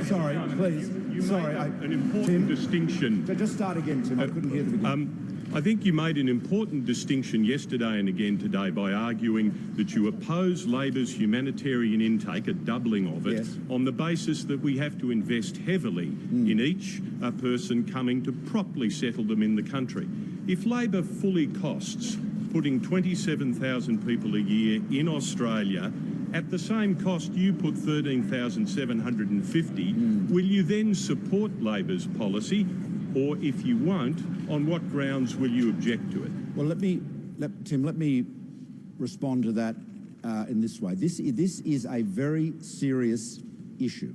Sorry, please. Sorry, an important distinction. Just start again, Tim. I couldn't hear the beginning. I think you made an important distinction yesterday and again today by arguing that you oppose Labor's humanitarian intake, a doubling of it, yes, on the basis that we have to invest heavily in each person coming to properly settle them in the country. If Labor fully costs putting 27,000 people a year in Australia, at the same cost you put 13,750, will you then support Labor's policy? Or if you won't, on what grounds will you object to it? Well, Tim, let me respond to that in this way. This is a very serious issue,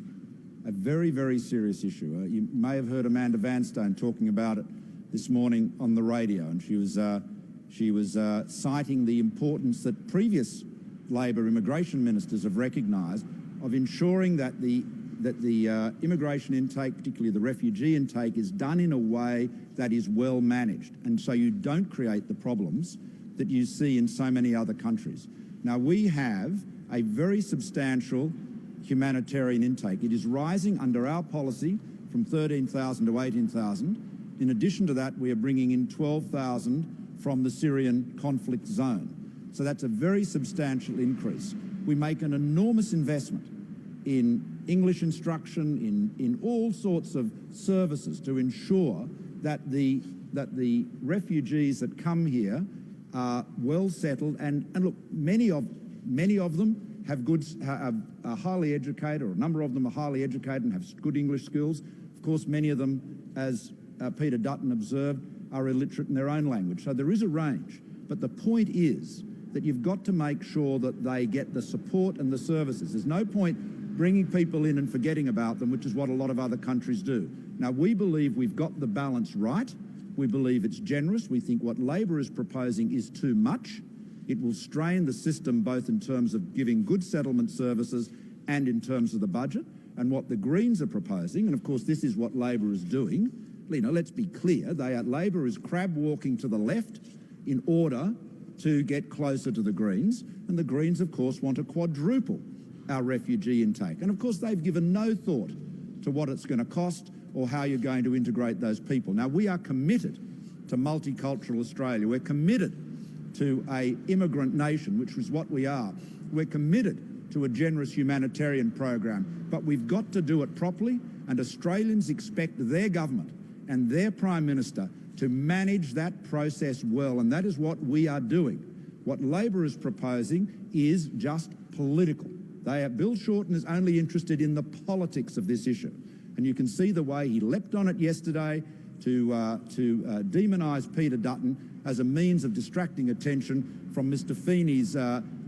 a very, very serious issue. You may have heard Amanda Vanstone talking about it this morning on the radio, and she was citing the importance that previous Labor immigration ministers have recognised of ensuring that the immigration intake, particularly the refugee intake, is done in a way that is well managed, and so you don't create the problems that you see in so many other countries. Now, we have a very substantial humanitarian intake. It is rising under our policy from 13,000 to 18,000. In addition to that, we are bringing in 12,000 from the Syrian conflict zone. So that's a very substantial increase. We make an enormous investment in English instruction, in all sorts of services to ensure that the refugees that come here are well settled. And look, many of them are highly educated, or a number of them are highly educated and have good English skills. Of course, many of them, as Peter Dutton observed, are illiterate in their own language. So there is a range. But the point is that you've got to make sure that they get the support and the services. There's no point bringing people in and forgetting about them, which is what a lot of other countries do. Now, we believe we've got the balance right. We believe it's generous. We think what Labor is proposing is too much. It will strain the system both in terms of giving good settlement services and in terms of the budget. And what the Greens are proposing, and of course this is what Labor is doing, you know, let's be clear, Labor is crab walking to the left in order to get closer to the Greens, and the Greens, of course, want to quadruple our refugee intake. And, of course, they've given no thought to what it's going to cost or how you're going to integrate those people. Now, we are committed to multicultural Australia. We're committed to an immigrant nation, which is what we are. We're committed to a generous humanitarian program, but we've got to do it properly, and Australians expect their government and their Prime Minister to manage that process well, and that is what we are doing. What Labor is proposing is just political. Bill Shorten is only interested in the politics of this issue, and you can see the way he leapt on it yesterday to demonise Peter Dutton as a means of distracting attention from Mr Feeney's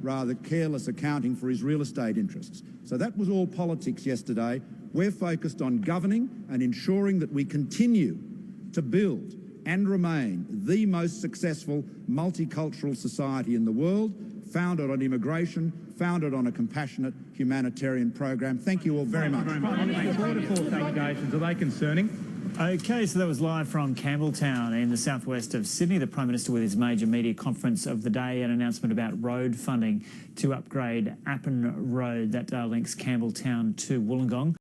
rather careless accounting for his real estate interests. So that was all politics yesterday. We're focused on governing and ensuring that we continue to build and remain the most successful multicultural society in the world, founded on immigration, founded on a compassionate humanitarian program. Thank you all very much. Border Force allegations, are they concerning? OK, so that was live from Campbelltown in the southwest of Sydney. The Prime Minister with his major media conference of the day, an announcement about road funding to upgrade Appin Road that links Campbelltown to Wollongong.